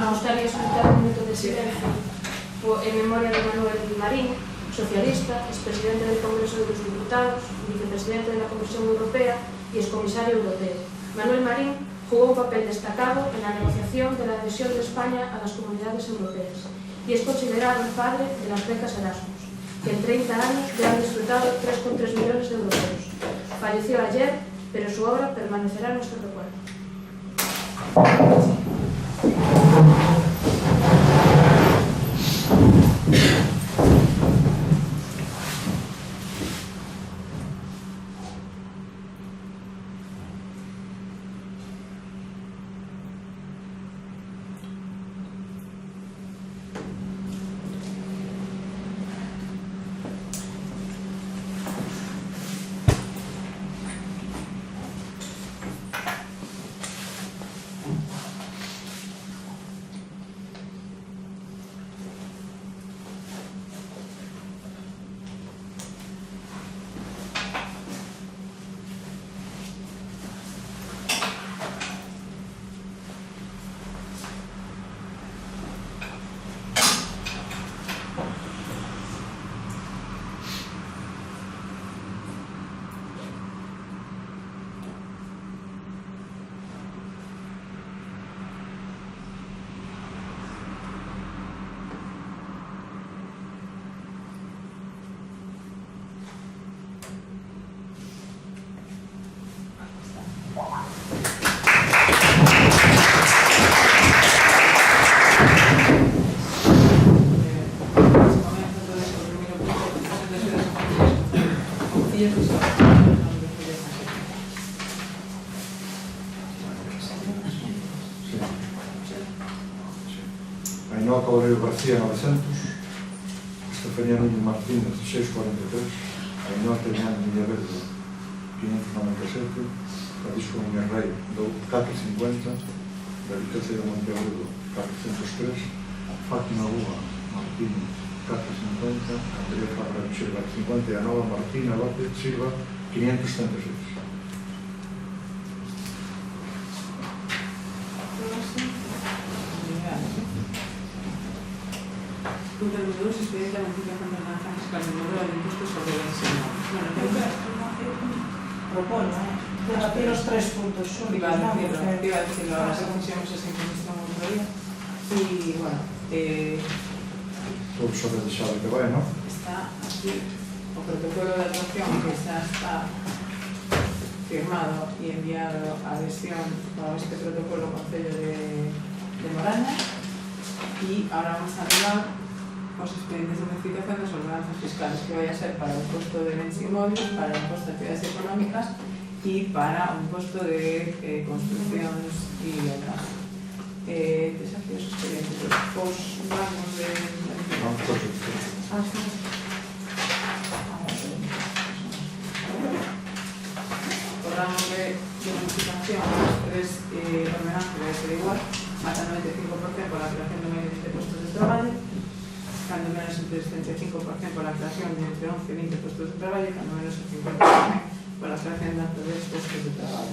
Me gustaría solicitar un minuto de silencio en memoria de Manuel Marín, socialista, expresidente del Congreso de los Diputados, vicepresidente de la Comisión Europea y excomisario europeo. Manuel Marín jugó un papel destacado en la negociación de la adhesión de España a las comunidades europeas y es considerado el padre de las becas Erasmus, que en 30 años ya han disfrutado 3,3 millones de europeos. Falleció ayer, pero su obra permanecerá en nuestro recuerdo. Ainhoa Caballero García, 900, Estefanía Núñez Martínez, 643, Ainhoa Teñán Villaverde, 597, Francisco Núñez Rey, 450, David Cacero Monteagudo, 403, Fátima Búa Martínez, 450, Andrea Fabra Silva, 50, y Anova Martina López Silva, 536. Punto número 2, expediente de modificación de ordenanza fiscal del modelo de impuestos sobre la enseñanza. Propone debatir los 3 puntos Iba a únicos. decirlo ahora, si pusiéramos esa información otro día. Y bueno, Todo sobre de sabe que vai, non? está aquí o protocolo de adopción que xa está firmado y enviado a adhesión a este protocolo Concello de Moraña, y ahora vamos a hablar os expedientes de modificación das ordenanzas fiscales que vai a ser para o imposto de bens inmóviles, para o imposto de actividades económicas e para o imposto de construccións e obras. Desafíos expedientes, os rangos de... Non, O rango de modificación de las 3 ordenanzas debe ser igual, más al 95% por la creación de medio de puestos de traballo, cando menos entre el 35% por la creación de entre 11 y 20 puestos de traballo, cando menos el 50% por la creación de hasta 10 puestos de traballo.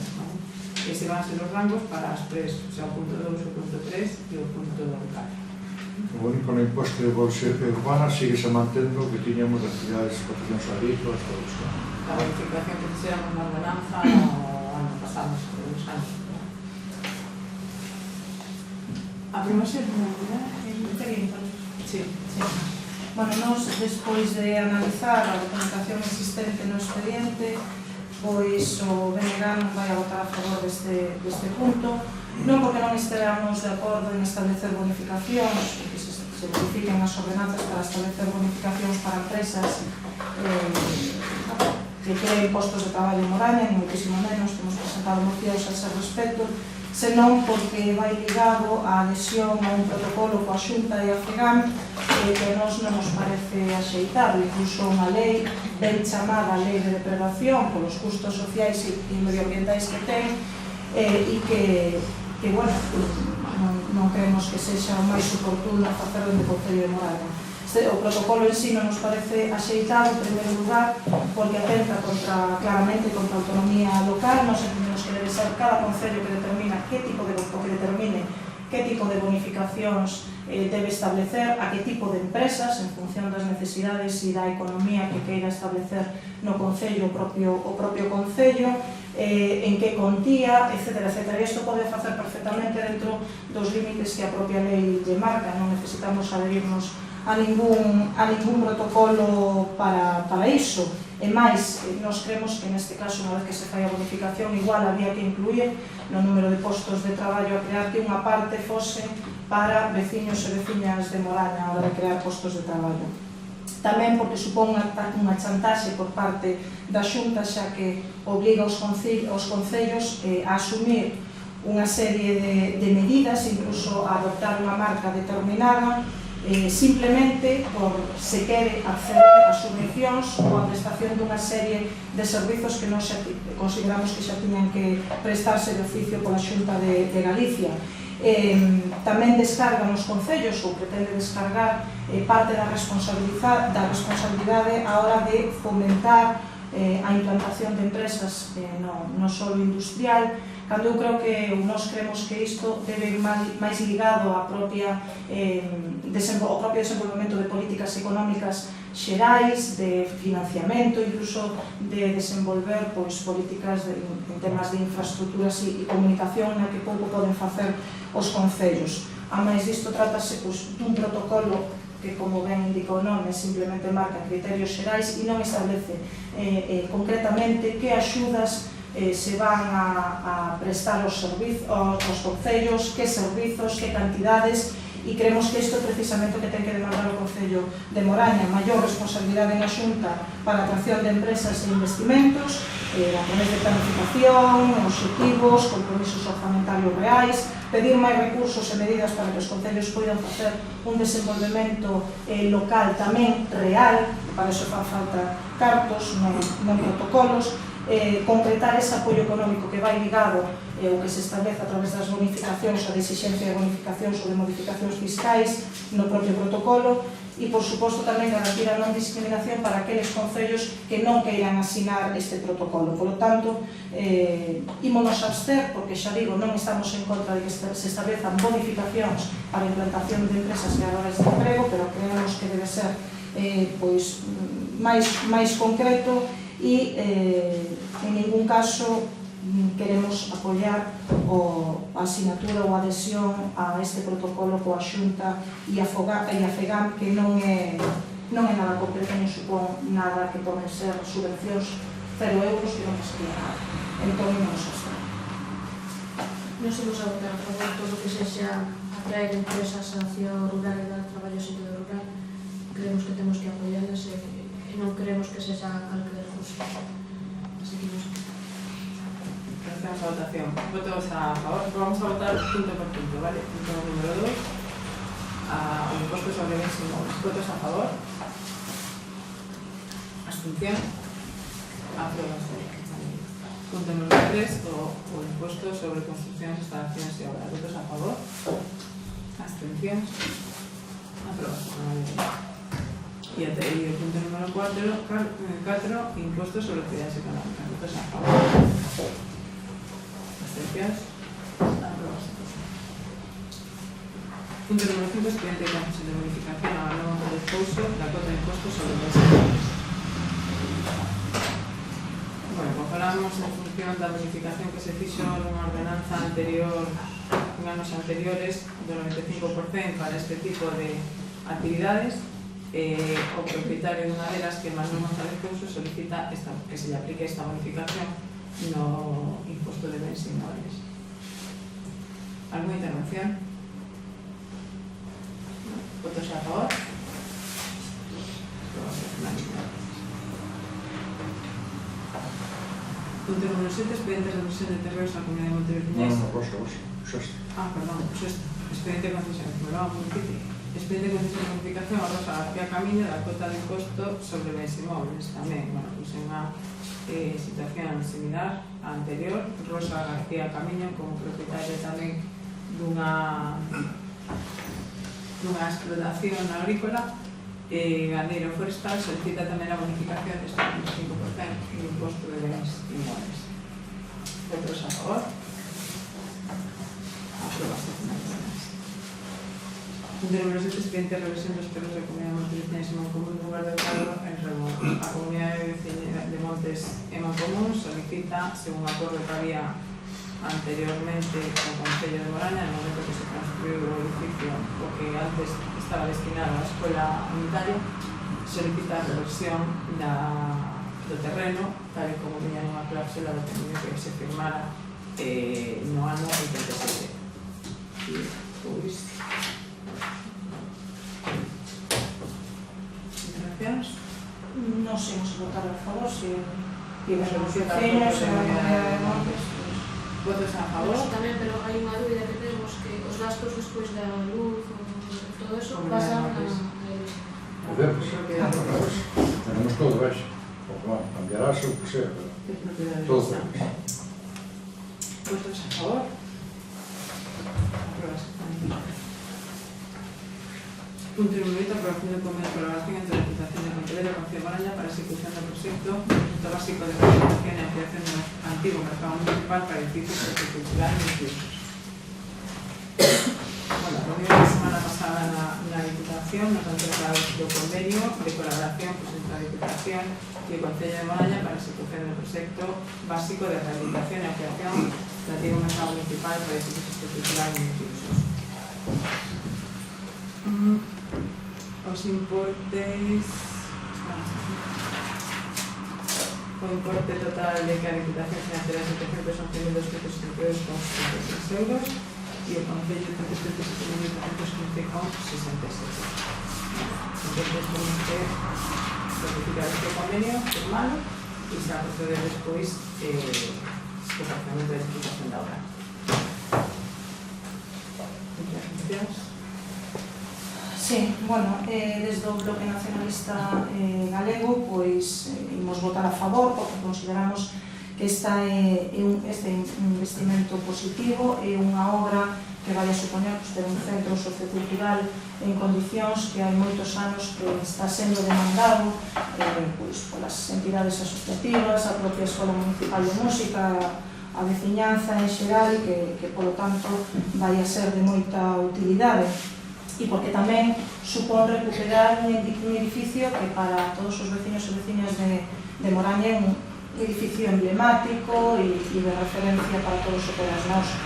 Ese van a ser os rangos para as 3, o sea, o punto 2, o punto 3 e o punto 4. O único no imposto de bolsa urbana sigue se mantendo o que tiñamos de actividades de explotacións agrícolas, todo isto. La modificación que fixéramos na ordenanza o ano pasado, sobre 2 anos. Abrimos el Sí. Bueno, nos, despois de analizar a documentación existente no expediente, pois o BNG non vai a votar a favor deste punto, non porque non esteamos de acordo en establecer bonificacións, que se modifiquen as ordenanzas para establecer bonificacións para empresas que creen postos de traballo en Moraña, ni moitísimo menos, temos presentado mocións a ese respecto, senón porque vai ligado á adhesión a un protocolo coa Xunta e a FEGAM que a nos non nos parece axeitado, incluso unha lei ben chamada Lei de Depredación polos custos sociais e medioambientais que ten e que bueno, non creemos que sexa o máis oportuno facer dende o Concello de Moraña. O protocolo en sí non nos parece axeitado, en primeiro lugar, porque atenta claramente contra a autonomía local. Nos entendemos que debe ser cada concello que determina que tipo de que determine que tipo de bonificacións debe establecer, a que tipo de empresas, en función das necesidades e da economía que queira establecer no Concello, o propio Concello, en que contía, etc. E isto pode facer perfectamente dentro dos límites que a propia lei lle marca, non necesitamos adherirnos a ningún protocolo para iso. E máis, nos creemos que neste caso, unha vez que se fai a bonificación, igual había que incluir no número de postos de traballo a crear que unha parte fose para veciños e veciñas de Moraña a hora de crear postos de traballo. Tamén porque supón unha chantaxe por parte da Xunta, xa que obliga os concellos a asumir unha serie de medidas, incluso a adoptar unha marca determinada, simplemente por se quere acceder a subvencións ou a prestación dunha serie de servizos que nós consideramos que xa tiñan que prestarse de oficio pola Xunta de Galicia. Tamén descarga nos concellos ou pretende descargar parte da responsabilidade a hora de fomentar a implantación de empresas no solo industrial, cando eu creo que nós creemos que isto debe ir máis ligado ao propio desenvolvemento de políticas económicas xerais, de financiamento, incluso de desenvolver políticas en temas de infraestructuras e comunicación na que pouco poden facer os concellos. A máis disto, trátase dun protocolo que, como ben indica o nome, simplemente marca criterios xerais e non establece concretamente que axudas se van a prestar aos concellos, que servizos, que cantidades, e creemos que isto é precisamente o que ten que demandar o Concello de Moraña, maior responsabilidade na Xunta para a atracción de empresas e investimentos, a través de planificación, obxectivos, compromisos orzamentarios reais, pedir máis recursos e medidas para que os concellos poidan facer un desenvolvemento local tamén real, para iso fan falta cartos, non protocolos, concretar ese apoio económico que vai ligado o que se establece a través das bonificacións ou de exigencia de bonificacións ou de modificacións fiscais no propio protocolo e, por suposto, tamén garantir a non discriminación para aqueles concellos que non queiran asinar este protocolo. Por lo tanto, ímonos a abster, porque xa digo, non estamos en contra de que se establezan bonificacións para a implantación de empresas creadoras de emprego, pero creemos que debe ser máis concreto e en ningún caso queremos apoiar a asinatura ou a adhesión a este protocolo coa Xunta e a FEGAM, que non é nada completo, non supón nada que poden ser subvencións 0 euros que non se queda nada. Entón, non se está. Nos imos a votar a favor todo o que sexa atraer empresas hacia o rural e dar traballo ao sitio rural. Creemos que temos que apoiarlas e non queremos que sexa calquer cousa. Así que nos... Hacemos a votación. Votos a favor. Vamos a votar punto por punto, ¿vale? Punto número 2. O imposto sobre bens inmobles. Votos a favor. Abstención. Aprobación. Punto número 3. O imposto sobre construcciones, instalaciones y obras. Votos a favor. Abstención. Aprobación. Y el punto número 4, impuestos sobre actividades económicas. Votos a favor. Abstenciones. Aprobación. Punto número 5, expediente de concesión de bonificación a nuevo de despouso da cota de impuestos sobre bens inmobles. Bueno, como falamos en función da bonificación que se fixo nunha ordenanza anterior, en anos anteriores, do 95% para este tipo de actividades, o propietario dunha delas que máis non monta de couso solicita que se lle aplique esta bonificación no imposto de bens inmobles. Alguna intervención? Votos a favor? Punto número 7, expedientes de concesión de terreos a la Comunidad de Montevideo. Perdón, expediente de concesión, me lo hago muy difícil. Expediente de concesión de bonificación a Rosa García Camiño da cota de imposto sobre bens inmobles tamén. Bueno, pues en unha situación similar a anterior, Rosa García Camiño como propietario tamén dunha explotación agrícola gandeiro forestal solicita tamén a bonificación deste 25% do imposto de bens inmobles. Votos a favor? Aprobación. Número 7, expediente de revisión dos perros de comunidade de Montes Veciñas e Mancomún do lugar de Cadro en Remo. A comunidade de Montes e Mancomún solicita, según acordo que había anteriormente con o Concello de Moraña, no momento que se construiu o edificio o que antes estaba destinado á escola unitaria, solicita a reversión do terreno, tal e como viña nunha cláusula do convenio que se firmara no ano 87. E, pois, intervencións? Non sei se votar a favor, se Imos os solicitar veciños, a a comunidade de Montes, votos a favor? Nós tamén, pero hai unha dúbida que temos que os gastos despois da luz ou todo eso Como pasan Montes. Podemos, tenemos todo, vexe. Bueno, cambiarase o que sea, pero Que propiedade todo. está? Votos a favor? Aprovas. Un tribunito aprobación de convenio de colaboración entre la Diputación de Pontevedra y Concello de Moraña para la ejecución del proyecto básico de rehabilitación y ampliación del antiguo mercado municipal para edificios socioculturales y multiusos. Bueno, la reunión de la semana pasada na Diputación nos han tratado do convenio de colaboración entre a Diputación y el Concello de Moraña para la ejecución del proyecto básico de rehabilitación y ampliación del antiguo mercado municipal para edificios socioculturales y multiusos. Os importes... O importe total de que a Diputación financiera 711.272,66 euros e o Concello 377.215,66. Entonces, tenemos que certificar este convenio, firmalo, e se va a proceder despois o parciamento de explicación da obra. Gracias. Sí, bueno, desde o Bloque Nacionalista Galego, pois, imos votar a favor, porque consideramos que este investimento positivo é unha obra que vai a supoñer ter un centro sociocultural en condicións que hai moitos anos que está sendo demandado polas entidades asociativas, a propia Escola Municipal de Música, a veciñanza en xeral, que polo tanto vai a ser de moita utilidade. E porque tamén supón recuperar un edificio que para todos os veciños e veciñas de Moraña é un edificio emblemático e de referencia para todos os operas nós.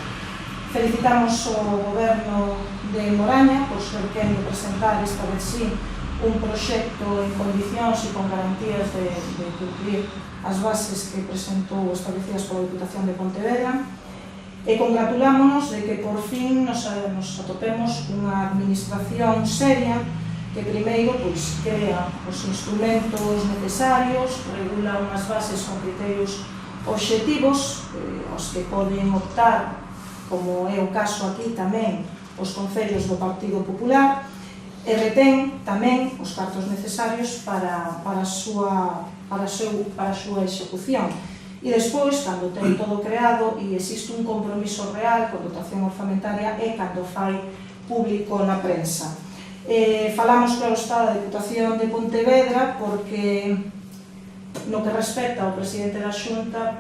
Felicitamos o Goberno de Moraña por ser quen de presentar esta vez sí un proxecto en condicións e con garantías de cumprir as bases que presentou establecidas pola Diputación de Pontevedra. E congratulámonos de que por fin nos atopemos unha administración seria que primeiro crea os instrumentos necesarios, regula unhas bases con criterios obxectivos aos que poden optar, como é o caso aquí tamén, os concellos do Partido Popular, e retén tamén os cartos necesarios para a súa execución. E despois, cando ten todo creado e existe un compromiso real con dotación orzamentaria, é cando fai público na prensa. Falamos, claro está, da Diputación de Pontevedra porque no que respecta ao presidente da Xunta,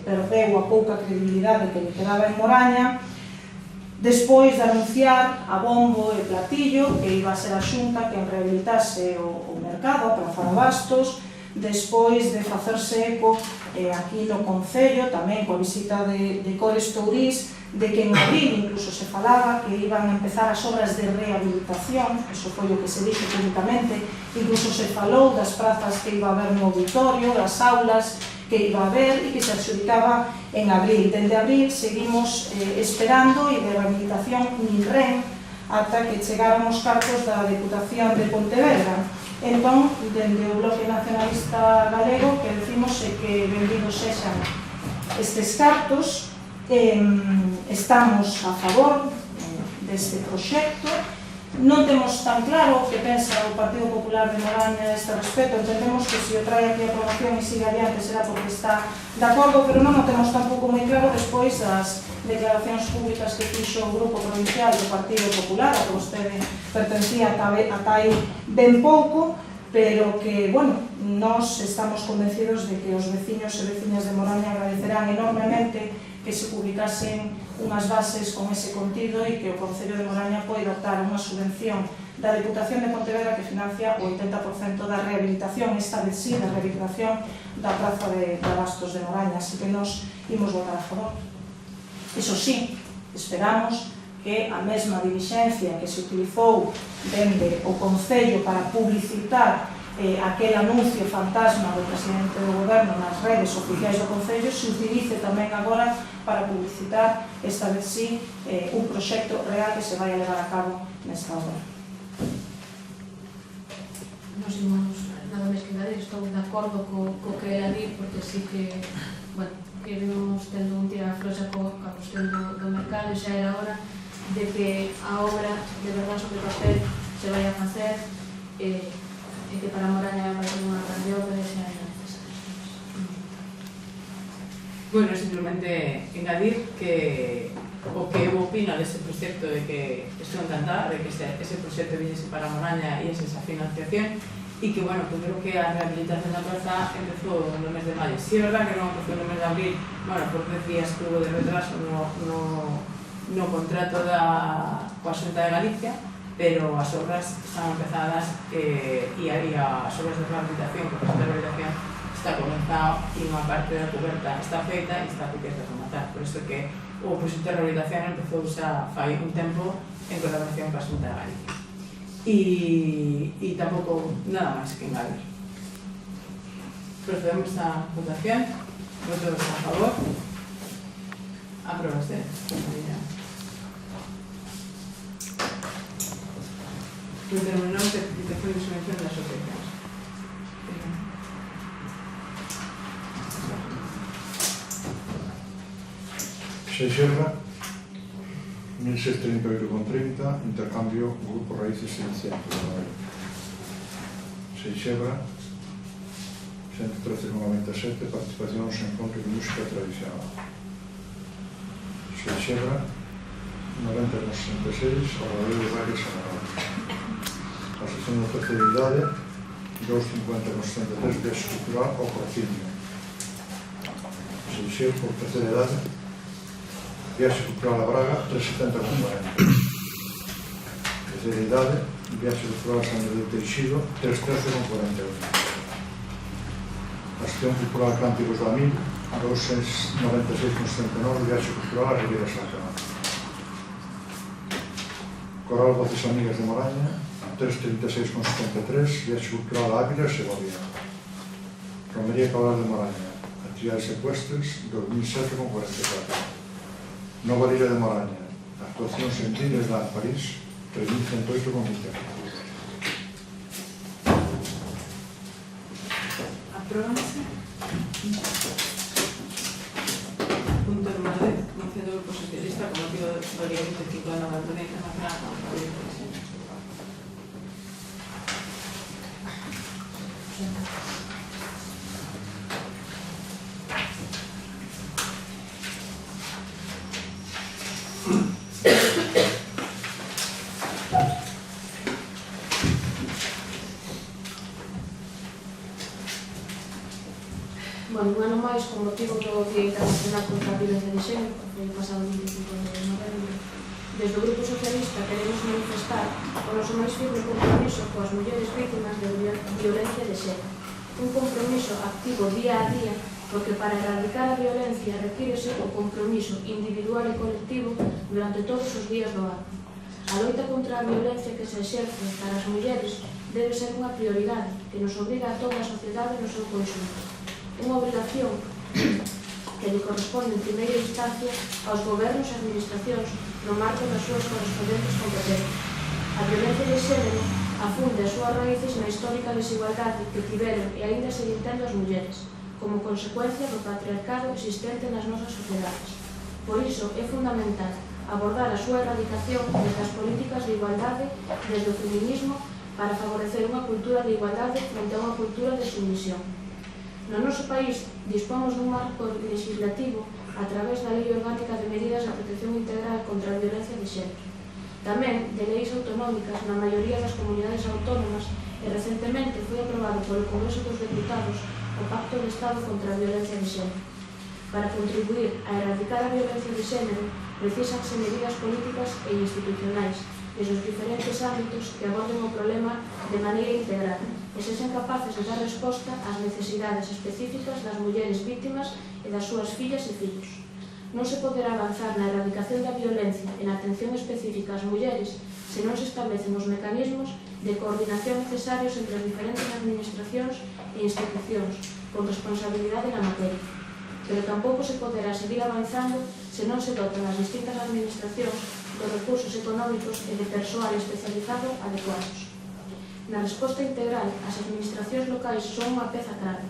perdeu a pouca credibilidade que lle quedaba en Moraña despois de anunciar a bombo e platillo que iba a ser a Xunta quen rehabilitase o mercado, a Praza de Bastos, despois de facerse eco aquí no Concello, tamén coa visita de Cores Tourís, de que en abril incluso se falaba que iban a empezar as obras de rehabilitación, eso foi o que se dixo públicamente, incluso se falou das prazas que iba a haber no auditorio, das aulas que iba a haber e que se adxudicaba en abril. Dende abril seguimos esperando e de rehabilitación nin ren ata que chegaron os cartos da Diputación de Pontevedra. Entón, dende o Bloque Nacionalista Galego, que decimos é que benvidos sexan estes cartos, estamos a favor deste proxecto. Non temos tan claro o que pensa o Partido Popular de Moraña a este respecto. Entendemos que se o trae aquí a aprobación e sigue adiante será porque está de acordo, pero non o temos tampouco moi claro despois das declaracións públicas que fixo o Grupo Provincial do Partido Popular, a que vostede pertencía ata aí ben pouco, pero que, bueno, nós estamos convencidos de que os veciños e veciñas de Moraña agradecerán enormemente que se publicasen unhas bases con ese contido e que o Concello de Moraña poida optar unha subvención da Deputación de Pontevedra que financia o 80% da rehabilitación, esta vez sí, da rehabilitación da Praza de Bastos de Moraña, así que nos imos votar a favor. Iso sí, esperamos que a mesma dilixencia que se utilizou dende o Concello para publicitar aquel anuncio fantasma do presidente do goberno nas redes oficiais do Concello se utilice tamén agora para publicitar, esta vez sí, un proxecto real que se vai a levar a cabo nesta obra. Nos imos nada máis que engadir, estou de acordo co que ela di, porque sí que, bueno, que vimos tendo un tira a froxa coa cuestión do mercado, xa era hora de que a obra de verdad sobre papel se vai a facer e que para Moraña vai ser unha grande obra e xa era necesario. Bueno, simplemente engadir que o que eu opino dese proxecto é que estou encantada de que ese proxecto viñese para Moraña e esa financiación e que, bueno, creo que a rehabilitación da praza empezou no mes de maio. Si é verdad que non empezou no mes de abril, bueno, por 10 días que hubo de retraso no contrato coa Xunta de Galicia, pero as obras están empezadas e as obras de rehabilitación, porque a rehabilitación está comenzado e unha parte da coberta está feita e está pequena de rematar. Por iso que o proxecto de rehabilitación empezou xa fai un tempo en colaboración coa Xunta de Galicia. E tampouco nada máis que engadir. Procedemos a votación. Votos a favor. Aprobase. Determinamos a petición de subvención das asociacións. Seixerra, 1638,30, intercambio Grupo Raíces en Centro. Seixerra, 113,97, participación en encontros de música tradicional. Seixerra, 90,66, Obradoiro de Valles Sanadores. A sección de terceira idade, 250,73, viaxe cultural ao Corciño. Seixerra, por terceira idade, viaxe cultural a Braga, 370,40. Terceira idade, viaxe cultural a San Miguel de Teixido, 313,41. A sección cultural Cánticos da Mil, 296,79, viaxe cultural a Ribeira Sacra. Coral Voces Amigas de Moraña, 336,73, viaxe cultural a Ávila e Segovia. Romería Cabral de Moraña, actividades ecuestres, 2007,44. Nova Lira de Moraña, actuacións en Disneyland París, 3.108,20. Apróbanse. Punto número 10, moción do Grupo Socialista con motivo do Día 25 da Nova Antona Internacional contra a Violencia. Bueno, un ano máis, con motivo do Día Internacional contra a Violencia de Xénero, que foi o pasado 25 de novembro, desde o Grupo Socialista queremos manifestar o noso máis firme compromiso coas mulleres vítimas de violencia de xénero. Un compromiso activo día a día, porque para erradicar a violencia requírese o compromiso individual e colectivo durante todos os días do ano. A loita contra a violencia que se exerce para as mulleres debe ser unha prioridade que nos obriga a toda a sociedade no seu conxunto. Unha obrigación que lle corresponde en primeira instancia aos gobernos e administracións no marco das súas correspondentes competencias. A violencia de xénero afunde as súas raíces na histórica desigualdade que tiveron e aínda seguen tendo as mulleres, como consecuencia do patriarcado existente nas nosas sociedades. Por iso é fundamental abordar a súa erradicación desde as políticas de igualdade, desde o feminismo, para favorecer unha cultura de igualdade frente a unha cultura de submisión. No noso país dispomos dun marco legislativo a través da Lei Orgánica de Medidas de Protección Integral contra a Violencia de Xénero. Tamén de leis autonómicas na maioría das comunidades autónomas e recentemente foi aprobado polo Congreso dos Deputados o Pacto de Estado contra a Violencia de Xénero. Para contribuir a erradicar a violencia de xénero, precisanse medidas políticas e institucionais desde os diferentes ámbitos que aborden o problema de maneira integral e sexen capaces de dar resposta ás necesidades específicas das mulleres vítimas e das súas fillas e fillos. Non se poderá avanzar na erradicación da violencia e na atención específica ás mulleres se non se establecen os mecanismos de coordinación necesarios entre as diferentes administracións e institucións con responsabilidade na materia. Pero tampouco se poderá seguir avanzando se non se dotan as distintas administracións dos recursos económicos e de persoal especializado adecuados. Na resposta integral, as administracións locais son unha peza clave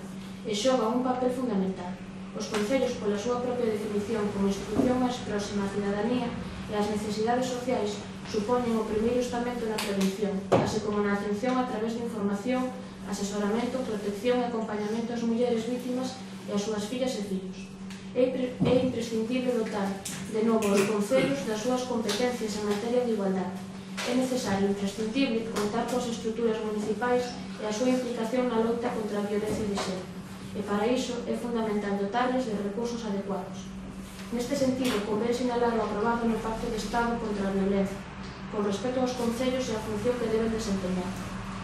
e xogan un papel fundamental. Os concellos, pola súa propia definición como institución máis próxima á cidadanía e ás necesidades sociais, supoñen o primeiro estamento na prevención, así como na atención a través de información, asesoramento, protección e acompañamento ás mulleres vítimas e ás súas fillas e fillos. É imprescindible dotar de novo os concellos das súas competencias en materia de igualdade. É necesario e imprescindible contar coas estruturas municipais e a súa implicación na loita contra a violencia de xénero. E para iso é fundamental dotarles de recursos adecuados. Neste sentido, convén sinalar o aprobado no Pacto de Estado contra a Violencia, con respecto aos concellos e a función que deben desempeñar.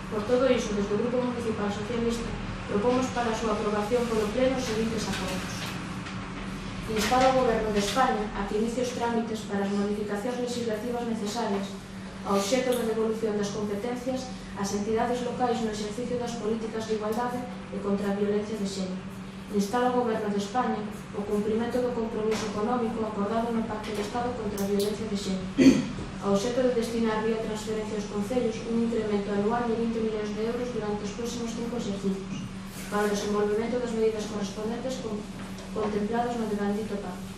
Por todo iso, desde o Grupo Municipal Socialista, propomos para a súa aprobación polo Pleno os seguintes acordos. Instar ao Goberno de España a que inicie os trámites para as modificacións legislativas necesarias ao obxecto de devolución das competencias ás entidades locais no exercicio das políticas de igualdade e contra a violencia de xénero. Instar ao Goberno de España o cumprimento do compromiso económico acordado no Pacto de Estado contra a violencia de xénero, ao obxecto de destinar vía transferencia aos concellos un incremento anual de 20 millóns de euros durante os próximos 5 exercicios, para o desenvolvemento das medidas correspondentes contemplados no devandito pacto.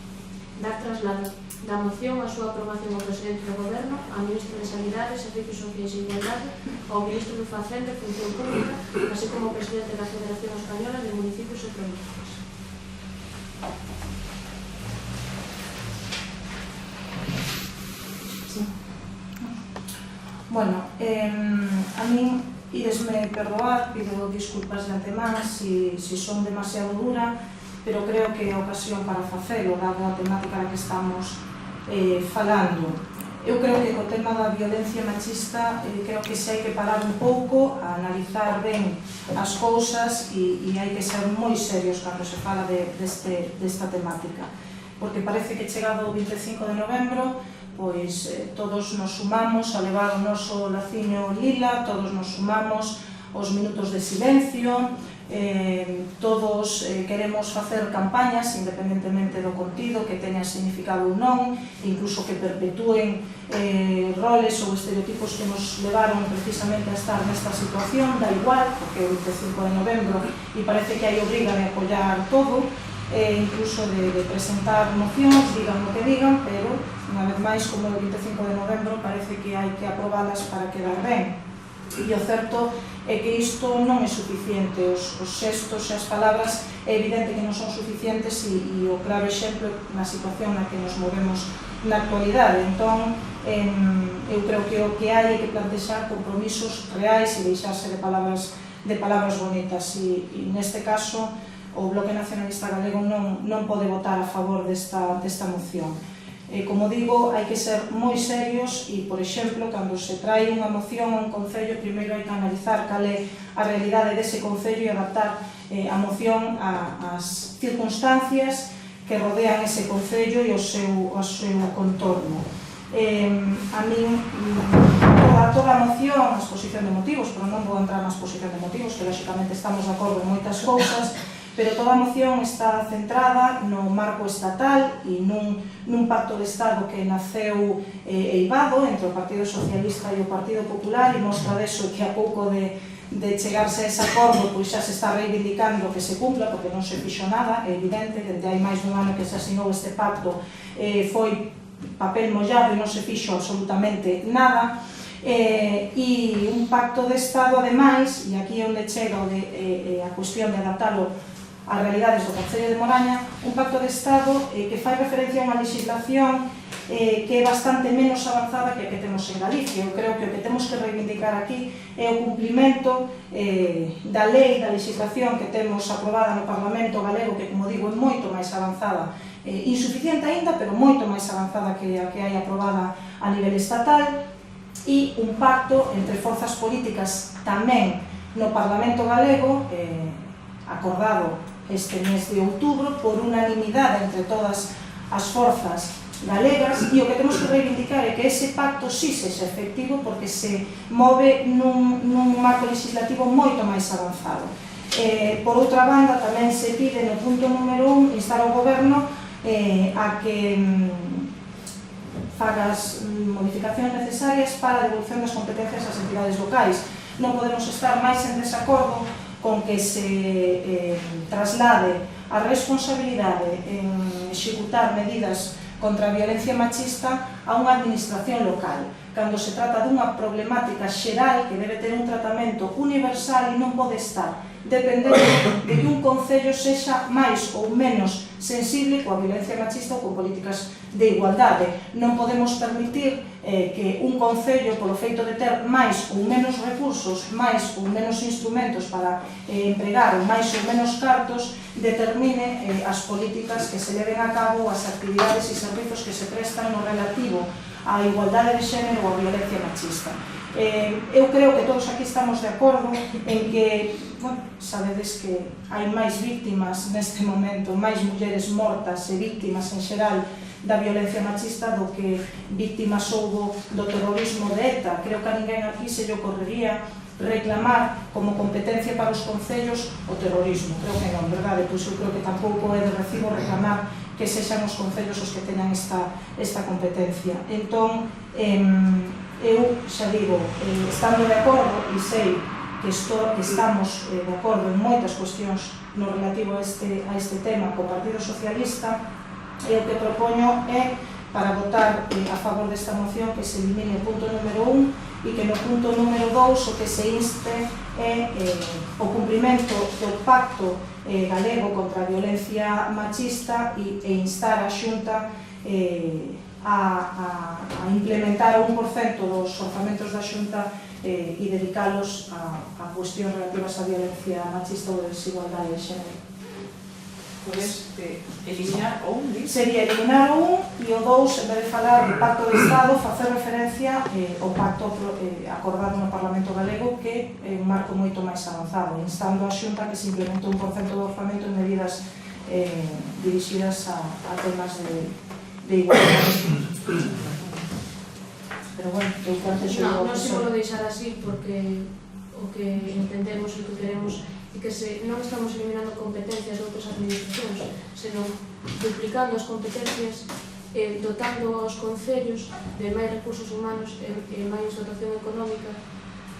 Dar traslado da moción a súa aprobación ao Presidente do Goberno, ao Ministro de Sanidade, Servicios Sociais e Igualdade, ao Ministro de Facenda e Función Pública, así como ao Presidente da Federación Española de Municipios e Provincias. Sí. Bueno, a min idesme perdoar, pido disculpas de antemán si son demasiado dura, pero creo que é a ocasión para facelo, dado a temática na que estamos falando. Eu creo que co tema da violencia machista creo que se hai que parar un pouco a analizar ben as cousas e hai que ser moi serios cando se fala desta temática, porque parece que chegado o 25 de novembro pois todos nos sumamos a levar o noso laciño lila, todos nos sumamos aos minutos de silencio, todos queremos facer campañas independentemente do contido, que teñan significado ou non, incluso que perpetúen roles ou estereotipos que nos levaron precisamente a estar nesta situación, da igual, porque é o 25 de novembro e parece que hai obriga de apoiar todo, incluso de presentar mocións, digan o que digan, pero unha vez máis, como é o 25 de novembro, parece que hai que aprobalas para quedar ben. E o certo é que isto non é suficiente, os xestos e as palabras é evidente que non son suficientes e o claro exemplo na situación na que nos movemos na actualidade. Entón, eu creo que o que hai é que plantexar compromisos reais e deixarse de palabras bonitas e neste caso o Bloque Nacionalista Galego non pode votar a favor desta moción. Como digo, hai que ser moi serios e, por exemplo, cando se trae unha moción a un concello, primeiro hai que analizar cal é a realidade dese concello e adaptar a moción ás circunstancias que rodean ese concello e o seu contorno. A min, toda a moción, a exposición de motivos, pero non vou entrar na exposición de motivos, que lógicamente estamos de acordo en moitas cousas, pero toda a moción está centrada no marco estatal e nun pacto de Estado que naceu eivado entre o Partido Socialista e o Partido Popular e mostra deso que a pouco de chegarse a ese acordo pois xa se está reivindicando que se cumpla porque non se fixo nada, é evidente que hai máis dun ano que se asinou este pacto foi papel mollado e non se fixo absolutamente nada e un pacto de Estado ademais, e aquí é onde chega a cuestión de adaptalo ás realidades do Concello de Moraña, un pacto de Estado que fai referencia a unha legislación que é bastante menos avanzada que a que temos en Galicia. Eu creo que o que temos que reivindicar aquí é o cumprimento da lei, da legislación que temos aprobada no Parlamento galego, que, como digo, é moito máis avanzada, insuficiente aínda, pero moito máis avanzada que a que hai aprobada a nivel estatal, e un pacto entre forzas políticas tamén no Parlamento galego, acordado este mes de outubro por unanimidade entre todas as forzas galegas, e o que temos que reivindicar é que ese pacto sí sexa efectivo porque se move nun marco legislativo moito máis avanzado. Por outra banda, tamén se pide no punto número 1 instar ao Goberno a que faga as modificacións necesarias para a devolución das competencias ás entidades locais. Non podemos estar máis en desacordo con que se traslade a responsabilidade en executar medidas contra a violencia machista a unha administración local, cando se trata dunha problemática xeral que debe ter un tratamento universal e non pode estar dependendo de que un concello sexa máis ou menos sensible coa violencia machista ou con políticas de igualdade. Non podemos permitir que un concello, polo feito de ter máis ou menos recursos, máis ou menos instrumentos para empregar, máis ou menos cartos, determine as políticas que se leven a cabo, as actividades e servizos que se prestan no relativo á igualdade de xénero ou á violencia machista. Eu creo que todos aquí estamos de acordo en que, sabedes que hai máis víctimas neste momento, máis mulleres mortas e víctimas en xeral da violencia machista do que víctimas houbo do terrorismo de ETA. Creo que a ninguén aquí se lle ocorrería reclamar como competencia para os concellos o terrorismo. Creo que non, verdade? Pois eu creo que tampouco é de recibo reclamar que sexan os concellos os que teñan esta competencia. Entón, eu xa digo, estando de acordo e sei que estamos de acordo en moitas cuestións no relativo a este tema co Partido Socialista, e o que propoño é para votar a favor desta moción que se elimine o punto número 1 e que no punto número 2 o que se inste é o cumprimento do pacto galego contra a violencia machista e instar a Xunta a implementar 1% dos orzamentos da Xunta e dedicalos a cuestións relativas á violencia machista ou desigualdade de xénero. Podes eliminar o 1, sería eliminar o 1 e o 2, en vez de falar do Pacto de Estado, facer referencia ao pacto acordado no Parlamento Galego, que é un marco moito máis avanzado, instando a Xunta que se implemente 1% do orzamento en medidas dirixidas a temas de igualdade. Pero bueno, eu plantexo... Non se pode deixar así porque o que entendemos e o que queremos e que non estamos eliminando competencias de outras administracións, senón duplicando as competencias, dotando aos concellos de máis recursos humanos e máis dotación económica,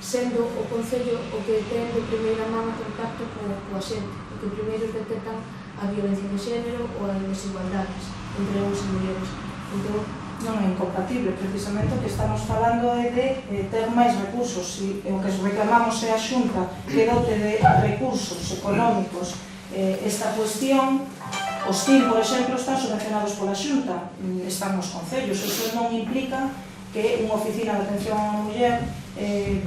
sendo o concello o que ten de primeira mão contacto coa xente, o que primeiro detectan a violencia de xénero ou as desigualdades entre homens e mulleres. Entón, non é incompatible, precisamente o que estamos falando é de ter máis recursos, e o que reclamamos é a Xunta que dote de recursos económicos esta cuestión. Os TIM, por exemplo, están subvencionados pola Xunta, están nos concellos, iso non implica que unha oficina de atención a unha muller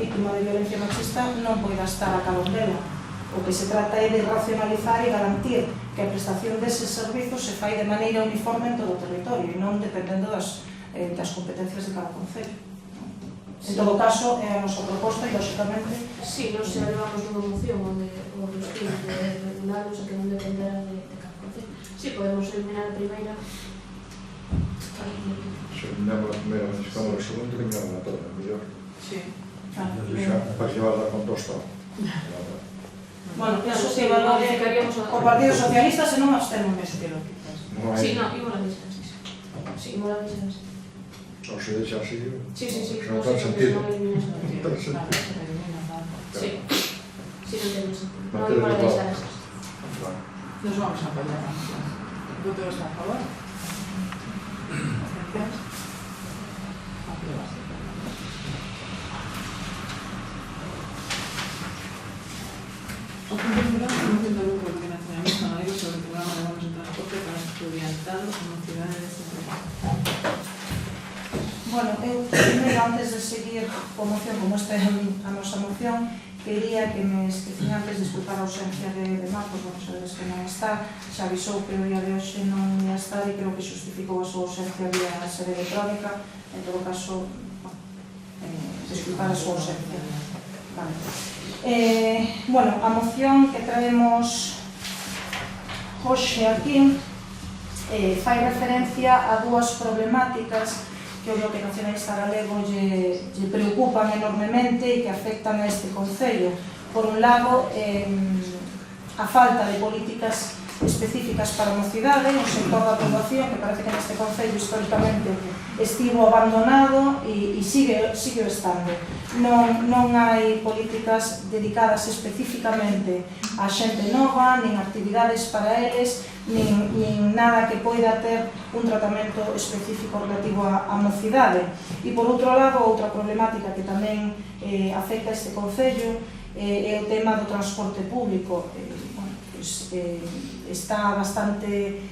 víctima de violencia machista non poida estar a carón dela. O que se trata é de racionalizar e garantir que a prestación deses servizos se fai de maneira uniforme en todo o territorio e non dependendo das competencias de cada concello. En todo caso, é a nosa proposta e, lógicamente... Si, nos levamos unha moción onde os estudos de regulados a que non dependerá de cada concello. Si, podemos eliminar a primeira. Se eliminamos a primeira, necesitamos a segunda, eliminamos a toda, mellor. Sí. Para llevarla con tosta. Bueno, eso se valore o Partido Socialista se non abstemos neste. Si, non, igual a deixar así. Si, igual a deixar así. O se deixa así, si, non ten sentido. Si, non ten sentido. Non, igual a deixar así. Nos vamos a apoyar a moción. ¿Votos a favor? ¿Abstenciones? Aprobase. O punto número 1, moción do Grupo de Nacionalismo Galego sobre o programa de bonos de transporte para estudiantado como cidade de Centro. Bueno, eu primeiro, antes de seguir coa moción, como esta é a nosa moción, quería que me esquecen antes de disculpar a ausencia de Marcos, bueno, sabedes que non está, xa avisou que o día de hoxe non ia estar e creo que justificou a súa ausencia vía sede electrónica, en todo caso, disculpar a súa ausencia. Vale. Bueno, a moción que traemos hoxe aquí fai referencia a dúas problemáticas que o Bloque Nacionalista Galego lle preocupan enormemente e que afectan a este concello. Por un lado, a falta de políticas específicas para a mocidade, o sector da poboación, que parece que neste concello históricamente estivo abandonado e sigue estando. Non hai políticas dedicadas especificamente a xente nova, nin actividades para eles, nin nada que poida ter un tratamento específico relativo á mocidade. E por outro lado, outra problemática que tamén afecta este concello é o tema do transporte público. Está bastante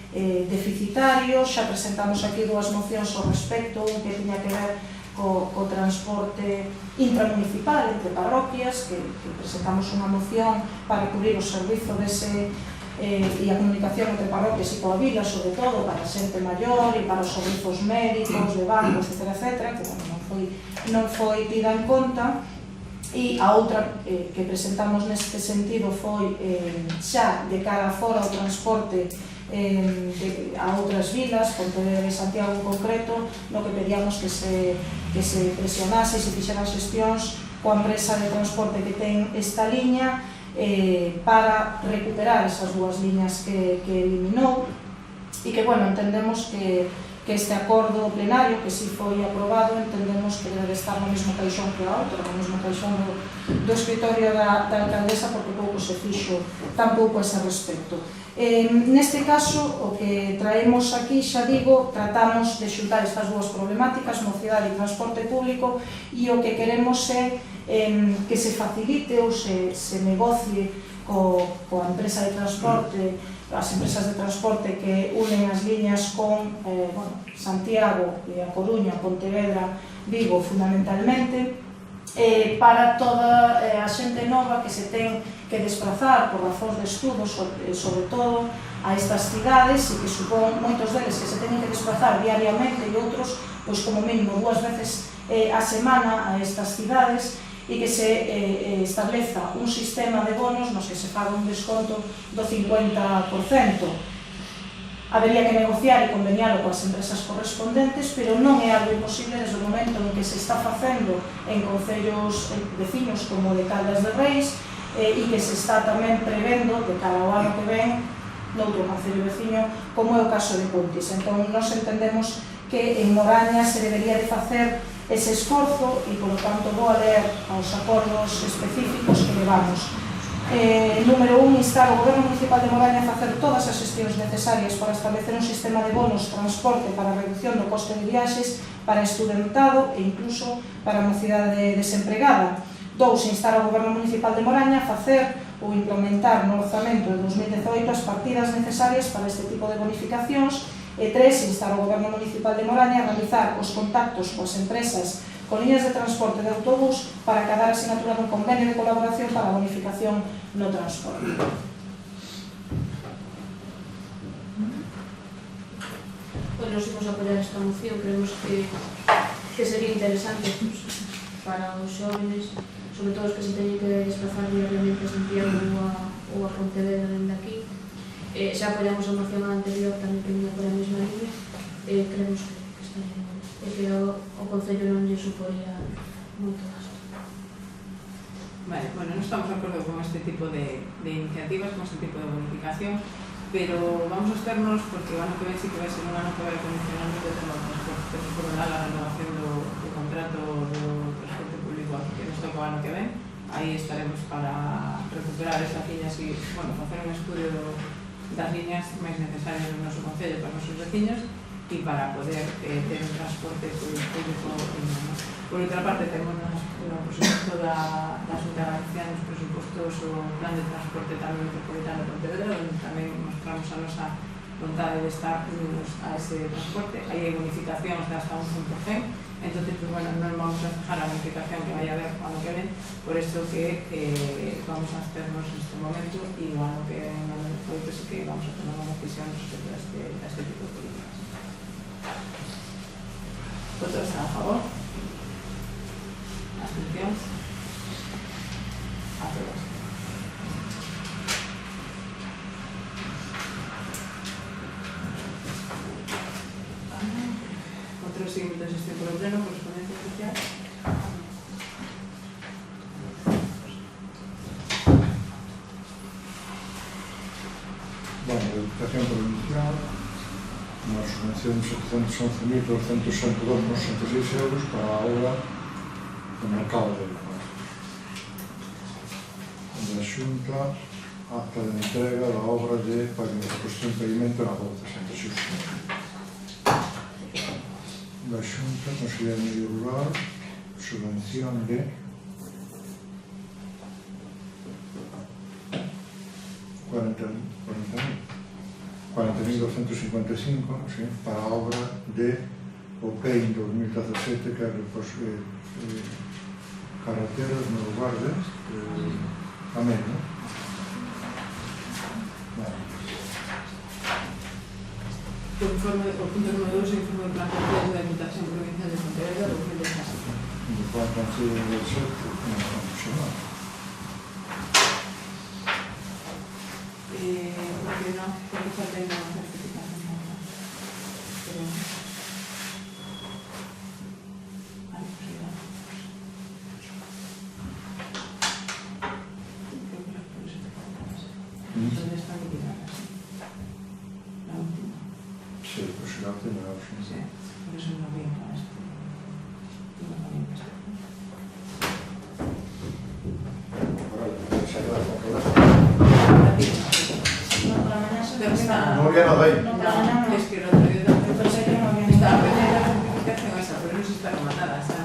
deficitario, xa presentamos aquí dúas mocións ao respecto, un que tiña que ver co transporte intramunicipal entre parroquias, que presentamos unha moción para cubrir o servizo dese e a comunicación entre parroquias e coa vila, sobre todo para a xente maior e para os servizos médicos, de bancos, etc., que non foi tida en conta. E a outra que presentamos neste sentido foi xa de cara fora o transporte a outras vilas, Pontevedra e Santiago en concreto, no que pedíamos que se presionase e se fixeran xestións coa empresa de transporte que ten esta liña para recuperar esas dúas liñas que eliminou e que, bueno, entendemos que este acordo plenario, que si foi aprobado, entendemos que debe estar no mesmo caixón que a outra, no mesmo caixón do escritorio da alcaldesa, porque pouco se fixo tampouco a ese respecto. Neste caso, o que traemos aquí, xa digo, tratamos de xuntar estas dúas problemáticas, mocidade e transporte público, e o que queremos é que se facilite ou se negocie coa empresa de transporte, as empresas de transporte que unen as liñas con Santiago e A Coruña, Pontevedra, Vigo fundamentalmente, para toda a xente nova que se ten que desplazar por razóns de estudos, sobre todo a estas cidades, e que supón moitos deles que se teñen que desplazar diariamente e outros, pois como mínimo 2 veces a semana a estas cidades, e que se estableza un sistema de bonos nos que se paga un desconto do 50%. Habería que negociar e convenialo coas empresas correspondentes, pero non é algo imposible desde o momento en que se está facendo en concellos veciños como de Caldas de Reis e que se está tamén prevendo de cara ao ano que ven noutro concello veciño como é o caso de Puntis. Entón, nos entendemos que en Moraña se debería de facer ese esforzo e, polo tanto, vou a ler aos acordos específicos que levamos. Número 1, instar o Goberno Municipal de Moraña a facer todas as xestións necesarias para establecer un sistema de bonos transporte para a reducción do coste de viaxes para estudentado e incluso para a mocidade desempregada. 2, instar ao Goberno Municipal de Moraña a facer ou implementar no orzamento de 2018 as partidas necesarias para este tipo de bonificacións. E 3, instar ao Goberno Municipal de Moraña a realizar os contactos coas empresas con liñas de transporte de autobús para acadar a sinatura dun convenio de colaboración para a bonificación no transporte. Bueno, nos imos apoiar esta moción, creemos que sería interesante para os xóvenes, sobre todo os que se teñen que desplazar diariamente a Santiago ou a Pontevedra dende aquí. Xa apoiamos a moción anterior tamén que viña por a mesma línea, creemos que estaría ben, e que o Concello non lle suporía moito gasto. Vale, bueno, non estamos de acordo con este tipo de iniciativas, con este tipo de bonificación, pero vamos a estarnos, porque o ano que ven sí que vai ser un ano que vai condicionar moito o tema do transporte. Temos por dar a renovación do contrato do transporte público que nos toca o ano que ven. Aí estaremos para recuperar estas liñas e, bueno, facer un estudio das liñas máis necesarias no noso concello para os nosos veciños e para poder ter un transporte público digno. Por outra parte, temos no presupuesto da Xunta de Galicia nos presupostos o plan de transporte tamén metropolitano de Pontevedra, onde tamén mostramos a nosa vontade de estar unidos a ese transporte. Aí hai bonificacións de hasta un 100%, entonces, pues bueno, non vamos a fijar a bonificación que vai a haber ano que ven, por eso que vamos a hacernos neste momento e o ano que ven, ano despois, pues, que vamos a tomar unha decisión respecto a este tipo de políticas. ¿Votos a favor? ¿Abstencións? Aprobados. Otros siguientes de este pleno, correspondencia oficial. Bueno, de Educación Provincial, unha subvención de 711.262,66 euros para a obra do mercado de Elfas. Da Xunta, acta de entrega da obra de construción de pavimento na Rua de Santa Xusta. Da Xunta, Consellería de Medio Rural, subvención de 40.255, sí, para a obra de OPEI 2017, que é carreteras no lugar de Amén, non? Vale. O punto número 2 é o informe de plan completo da Diputación Provincial de Pontevedra do 2017. Do plan Concello del Sete, non vamos a chamar. Porque non, porque falta unha certificación. Pero... Vale, pues ya. Creo que las puedes certificadas. ¿Dónde están liquidadas? La última. Sí, pues será que me das. Sí, por eso no había para esto. No había para esto. Vale, se acaba de controlar. No, No había nada ahí. No, para mañana no. Es que el otro día también Pensé que no había estaba nada. pendiente de la certificación esa, pero no se está rematada, está.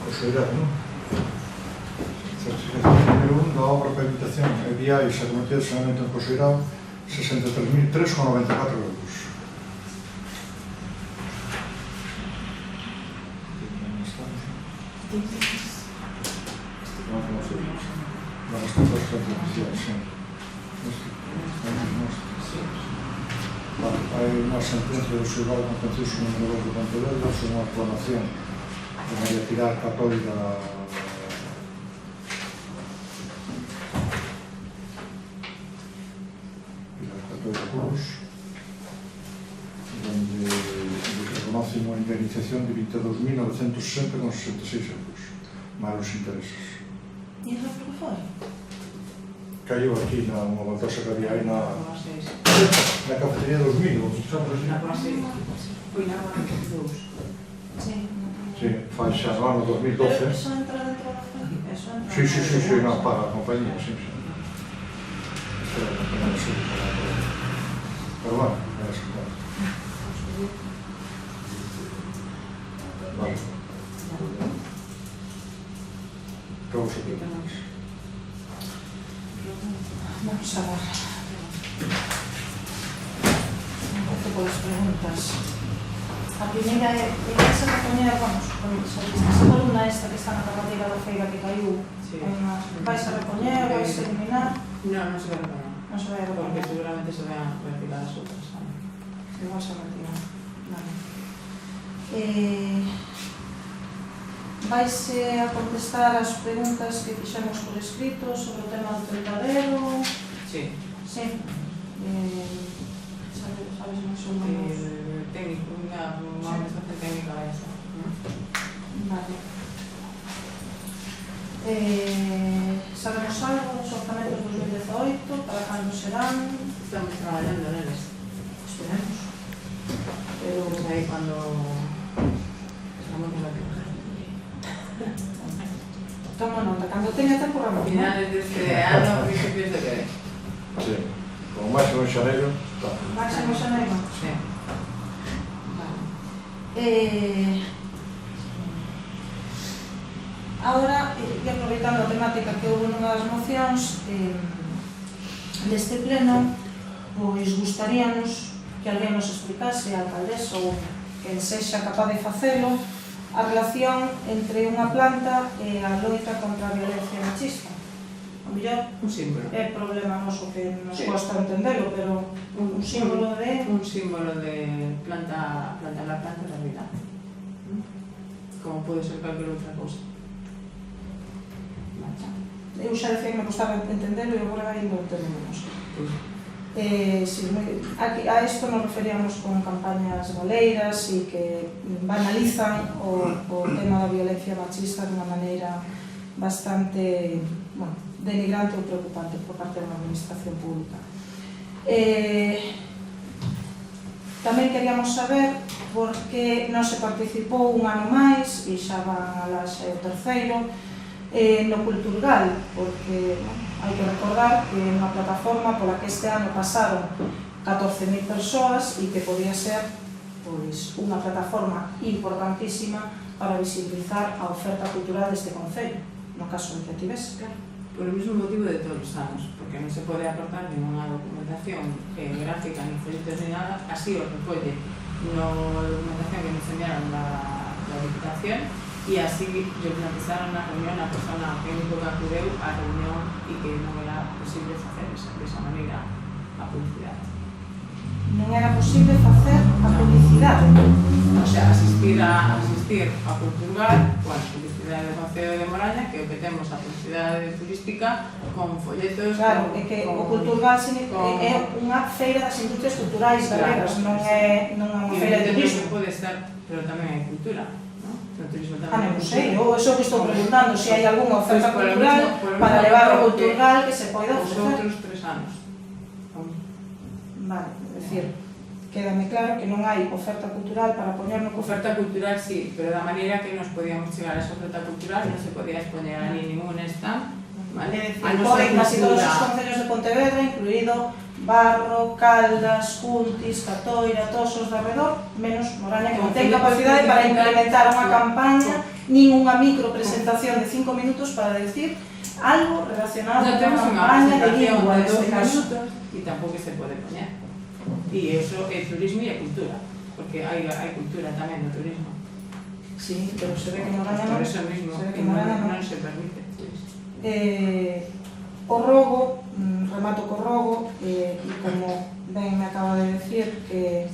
Considerado, non? Certificación número 1 da obra para habitación e viais a cometer saneamento en considerado 63.394 euros. No conocemos. Las cosas artificiales, sí. Vale, hay una sentencia del Xulgado Contencioso número 2 de Pontevedra sobre una aclamación de María Pilar Católica Cruz, donde reconoce una indemnización de 22.960,66 euros, más los intereses. E iso por que foi? Cayó aquí na unha baldosa que había aí na cafetería 2000, ou estamos así? Foi na Roma 2. Sí, Sí, fai xa no ano pero 2012. eso entra dentro da familia, eso entra... Sí, no, para a compañía, sí. Espera, no tenemos que pero bueno, é eso, claro. Vale. Que vos opinamos? Vamos a ver. Empiezo polas preguntas. A primeira é que se repoñer, vamos, esa columna esta que está na carreteira da feira que caiu, vais a repoñer, vais a eliminar? No, non se vai repoñer. Non se vai a Porque repoñer. seguramente se van a retirar as outras. Igual se retira. Vale. Vais a contestar as preguntas que fixemos por escrito sobre o tema do tentadero? Sí. Sí. Sabes máis ou menos? Técnico, unha administración técnica vai a ser. Vale. Sabemos algo dos orzamentos 2018, para cando serán? Estamos traballando neles. Esperemos. Pero aí cando estamos en la tierra. Toma nota, cando teña tempo ramo. Finales deste ano, principios de que. Sí, como máximo en xaneiro, está. Máximo xaneiro. Sí. Ahora, e aproveitando a temática que houve nunha das mocións deste pleno, pois gustaríamos que alguén nos explicase, a alcaldesa ou quen sexa capaz de facelo, a relación entre unha planta e a loita contra a violencia machista. A mellor Un símbolo. é problema noso que nos Sí. costa entendelo, pero un símbolo de... Un símbolo de plantar la planta da vida. Como pode ser cualquier outra cousa. Eu xa decía que me costaba entendelo e agora ainda entendemos. A isto nos referíamos con campañas galeiras e que banalizan o tema da violencia machista de unha maneira bastante denigrante ou preocupante por parte da administración pública. Tamén queríamos saber por que non se participou un ano máis, e xa van a o terceiro, no Culturgal, porque hai que recordar que é unha plataforma pola que este ano pasaron 14.000 persoas e que podía ser unha plataforma importantísima para visibilizar a oferta cultural deste concello, no caso de que tivese, claro. Por o mesmo motivo de todos os anos, porque non se pode aportar ninguna documentación gráfica, ni folletos, ni nada, así o recolle na documentación que nos enviaron da Diputación, e así yo planificaron na reunión a persona que único que acudeu á reunión e que non era posible facer desa maneira a publicidade. Non era posible facer a publicidade. O sea, asistir a Culturgal, publicidade do Concello de Moraña, que o que temos a publicidade turística con folletos... Claro, é que o Culturgal é unha feira das industrias culturais galegas, non é unha feira de turismo. Pode estar, pero tamén hai cultura. No turismo Non tamén. sei, eu eso que estou preguntando, se hai algunha oferta cultural para levar o Culturgal que se poida Os ofrecer. outros 3 anos. Vale, é dicir, quédame claro que non hai oferta cultural para poñer no Oferta cultural sí, pero da maneira que nos podíamos chegar a esa oferta cultural non se podía expoñer a ningún stand, vale? É dicir, poden casi todos os concellos de Pontevedra, incluído Barro, Caldas, Cuntis, Catoira, todos os de arredor, menos Moraña, que non ten capacidade para implementar unha campaña, nin unha micropresentación de 5 minutos para decir algo relacionado con a campaña de lingua, neste caso. E tampouco se pode poñer. E iso é turismo e é cultura, porque hai cultura tamén no turismo. Sí, pero se ve que Moraña Por non. eso mismo, se ve que que Moraña non se permite. O rogo, remato co rogo, e como ben me acaba de decir que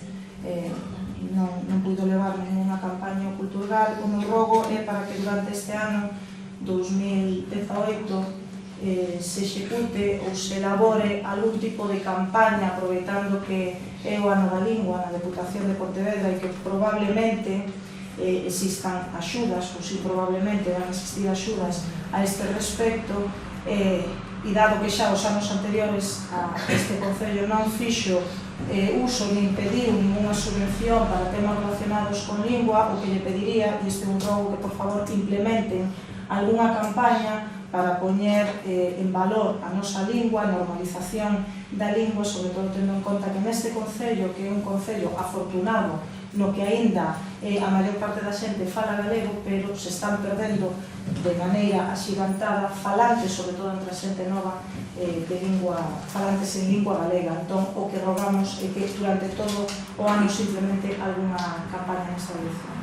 non puido levar ninguna campaña cultural, o meu rogo é para que durante este ano 2018 se execute ou se elabore algún tipo de campaña aproveitando que é o ano da lingua na Deputación de Pontevedra e que probablemente existan axudas, ou si probablemente van existir axudas a este respecto, e dado que xa os anos anteriores a este Concello non fixo uso nin pediu ninguna subvención para temas relacionados con lingua, o que lle pediría, e este é un rogo que por favor implementen algunha campaña para poñer en valor a nosa lingua, a normalización da lingua, sobre todo tendo en conta que neste Concello, que é un Concello afortunado, no que aínda a maior parte da xente fala galego, pero se están perdendo de maneira axigantada falantes, sobre todo entre a xente nova, de lingua, falantes en lingua galega. Entón, o que rogamos é que durante todo o ano simplemente algunha campaña nesta dirección.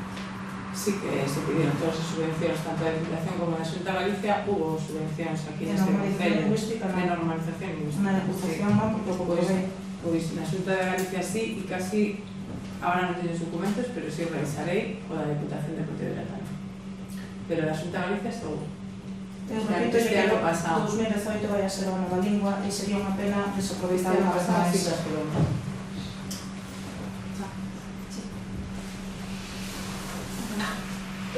Sí que se pidieron todas as subvencións, tanto da Diputación como da Xunta de Galicia, hubo subvencións aquí De neste normalización Concello. lingüística, De normalización lingüística. Na Deputación non, porque o comprobei. Pois na Xunta de Galicia sí, e casi, ahora non teño os documentos, pero sí revisarei o da Diputación de Pontevedra tamén. Pero da Xunta de Galicia estou. Eu repito Este que ano o pasado. 2018 vai a ser a nova lingua e sería unha pena desaproveitar unha vez máis.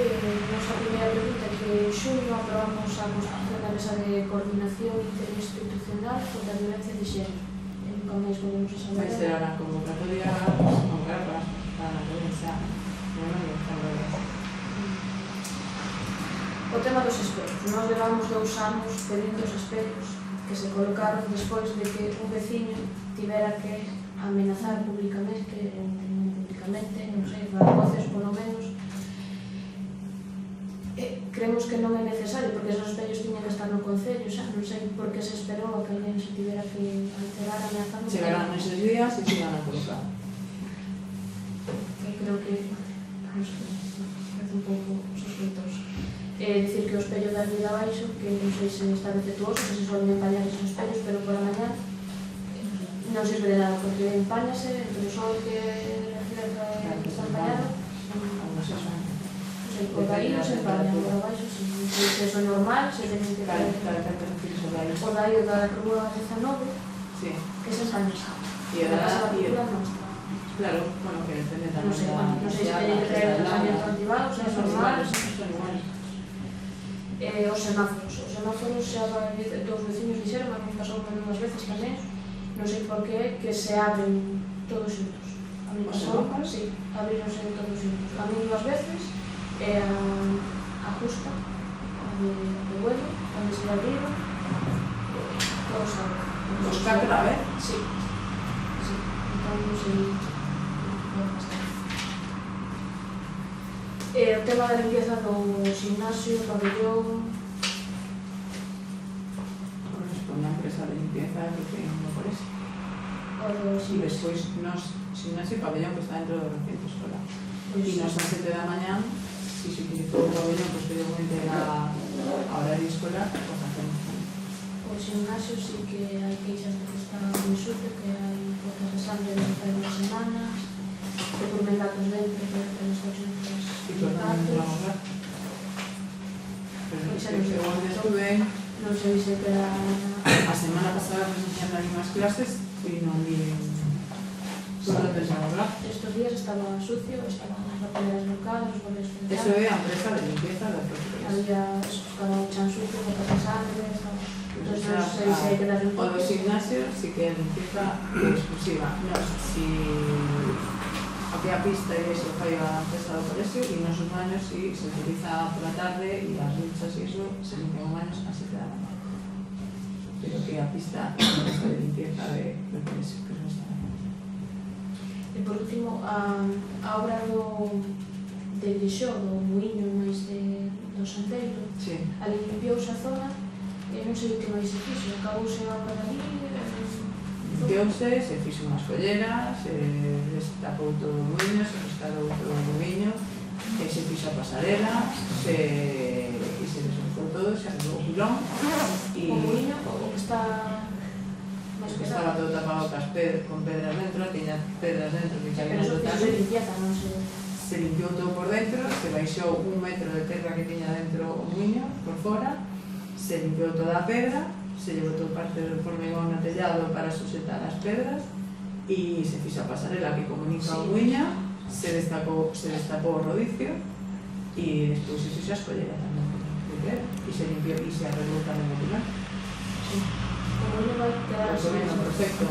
Nosa primeira pregunta é que en xunio aprobamos a constitución da Mesa de Coordinación Interinstitucional contra a Violencia de Xénero. Nunca máis volvemos a saber. Vai ser a convocatoria para a provincia. O tema dos espellos. Nós levamos 2 anos pedindo os espellos que se colocaron despois de que un veciño tivera que amenazar públicamente, non sei, dar voces polo menos. Creemos que non é necesario, porque esos espellos tiñan que estar no Concello, xa non sei por que se esperou a que alguén se tivera que alterar ameazando. Chegarán esos días e se van a colocar. Creo que, non sei, parece un pouco sospeitoso. Dicir que o espello da vida abaixo, que non sei se está defectuoso, que se suelen empañar esos espellos, pero por a mañá non sirve de nada, porque empáñase, entre o sol que refleja que está empañado, o de aí non se empaña, por abaixo, se iso é normal, se teñen que ter o de aí o da Rúa 19, que se ensaña. E o da pintura non. Claro, bueno, que depende tamén Non sei se teñen que traer o ensañamento antibao, se é normal. Os semáforos xa dos veciños dixeron, a mí pasou unhas veces tamén, non sei por que se abren todos xuntos. A mí pasou, sí, abríronse todos xuntos. A mí 2 veces, a justa, a de vuelo, onde se abriron, todos a vez. Os 4 a vez? Sí. Entón, non sei, o tema da limpieza do gimnasio, pabellón... Corresponde a empresa de limpieza que ten no colegio. E despois nos gimnasio e pabellón que está dentro do recinto escolar. E nos a 7 da mañá, se se utilizou o pabellón posteriormente a horario escolar, o facemos. O gimnasio sí que hai queixas de que está moi sucio, que hai botas de sangre dentro de 2 semanas, que durmen gatos dentro, que ten os coches E tornamos a ahorrar. Pero según estuve, non sei se queda... a semana pasada presenciando as mismas clases e non vi solo pensamos ahorrar. Estos días estaba sucio, estaban as papeleras locales, os boletos de Eso é a empresa de limpieza da profesora. había estaba o chan sucio, botas de sangre, estaba... Entón, non sei se hai que dar un O do gimnasio sí que é limpieza exclusiva. Non, si a que a pista e iso fai a empresa do colegio e nos baños si se utiliza por la tarde e as duchas e iso se limpian baños a 7 da mañana. Pero que a pista é a empresa de limpieza do colegio, que non está. E por último, a obra de Grixó, do muiño máis do Santeiro, ali limpiouse a zona, e non sei o que máis se fixo, acabouse a obra dali, Limpiouse, se fixo unhas folleras, se destapou todo o muiño, se restaurou todo o muiño, se fixo a pasarela, e se desmontou todo, se arreglou o pilón, e O muiño, o que está máis estaba pesado. todo tapado con pedras dentro, tiña pedras dentro que Pero cabían eso no fixo tanque. limpieza, non se... Se limpiou todo por dentro, se baixou 1 metro de terra que tiña dentro o muiño, por fora, se limpiou toda a pedra, se llevou todo parte do formigón no tellado para sujetar as pedras e se fixo a pasarela que comunica o muiño, se destapou o rodicio e despois se fixo a escollera tamén. E se limpiou e se arreglou tamén o pilar. O muiño vai quedar Perfecto.